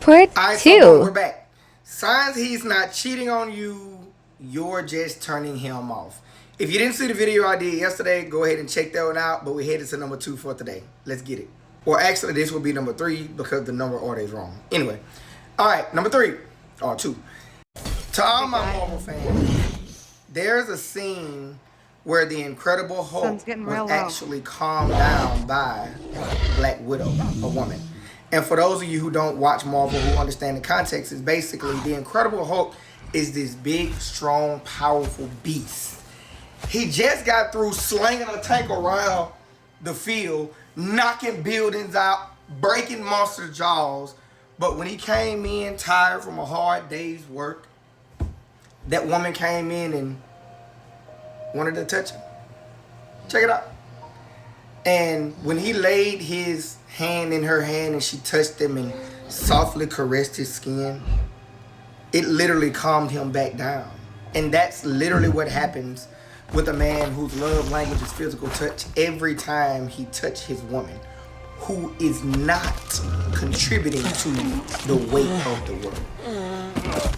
Part Alright, so boom, we're 2. back. Signs he's not cheating on you, you're just turning him off. If you didn't see the video I did yesterday, go ahead and check that one out. But we're headed to number 2 for today. Let's get it. Or actually, this will be number 3 because the number order is wrong. Anyway, alright, number 3 or 2. To all my Marvel fans, there's a scene where the Incredible Hulk was actually calmed down by Black Widow, a woman. And for those of you who don't watch Marvel, who understand the context, is basically the Incredible Hulk is this big, strong, powerful beast. He just got through slinging a tank around the field, knocking buildings out, breaking monster jaws. But when he came in tired from a hard day's work, that woman came in and wanted to touch him. Check it out. And when he laid his hand in her hand and she touched him and softly caressed his skin, it literally calmed him back down. And that's literally what happens with a man whose love language is physical touch every time he touches his woman, who is not contributing to the weight of the world.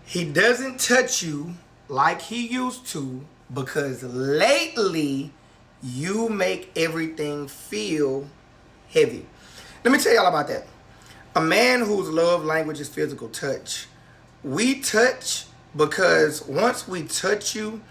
He doesn't touch you like he used to because lately you make everything feel heavy. Let me tell y'all about that. A man whose love language is physical touch. We touch because once we touch you,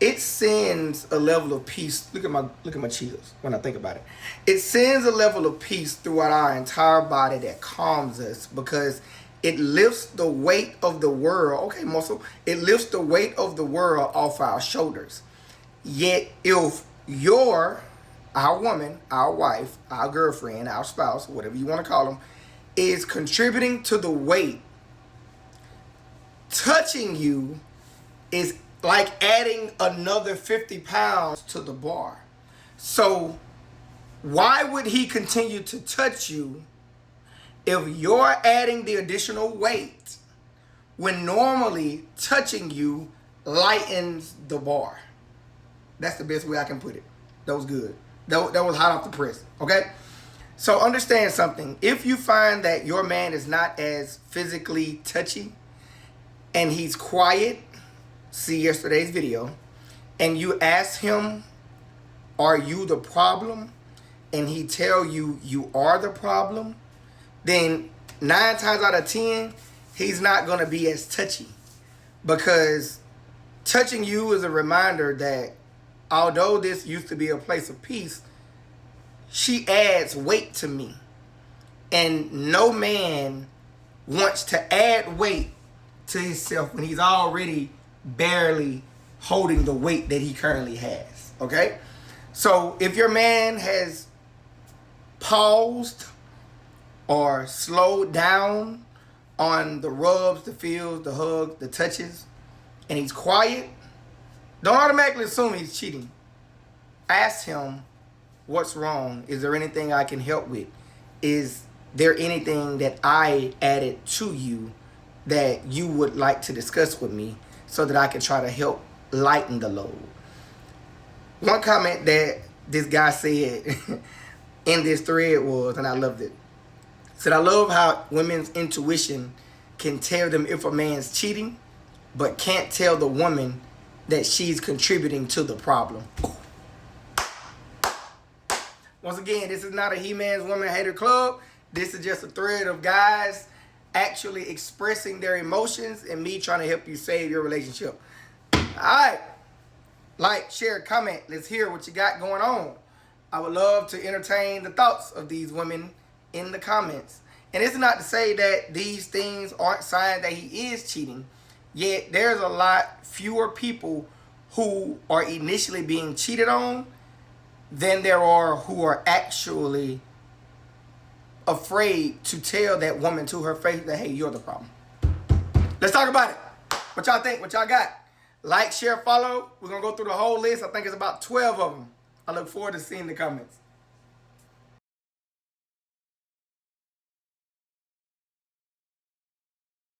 it sends a level of peace. Look at my Cheetos when I think about it. It sends a level of peace throughout our entire body that calms us because it lifts the weight of the world. Okay, muscle. It lifts the weight of the world off our shoulders. Yet if our woman, our wife, our girlfriend, our spouse, whatever you want to call them, is contributing to the weight, touching you is like adding another 50 pounds to the bar. So why would he continue to touch you if you're adding the additional weight when normally touching you lightens the bar? That's the best way I can put it. That was good. That was hot off the press. Okay? So understand something. If you find that your man is not as physically touchy and he's quiet, see yesterday's video, and you ask him, are you the problem? And he tell you you are the problem, then 9 times out of 10, he's not going to be as touchy. Because touching you is a reminder that although this used to be a place of peace, she adds weight to me. And no man wants to add weight to himself when he's already barely holding the weight that he currently has. Okay? So if your man has paused or slowed down on the rubs, the feels, the hugs, the touches, and he's quiet, don't automatically assume he's cheating. Ask him, what's wrong? Is there anything I can help with? Is there anything that I added to you that you would like to discuss with me so that I can try to help lighten the load? One comment that this guy said in this thread was, and I loved it, said, I love how women's intuition can tell them if a man's cheating, but can't tell the woman that she's contributing to the problem. Once again, this is not a He-Man's Woman Hater Club. This is just a thread of guys actually expressing their emotions and me trying to help you save your relationship. Alright. Like, share, comment. Let's hear what you got going on. I would love to entertain the thoughts of these women in the comments. And it's not to say that these things aren't signs that he is cheating. Yet there's a lot fewer people who are initially being cheated on than there are who are actually afraid to tell that woman to her face that, hey, you're the problem. Let's talk about it. What y'all think? What y'all got? Like, share, follow. We're going to go through the whole list. I think it's about 12 of them. I look forward to seeing the comments.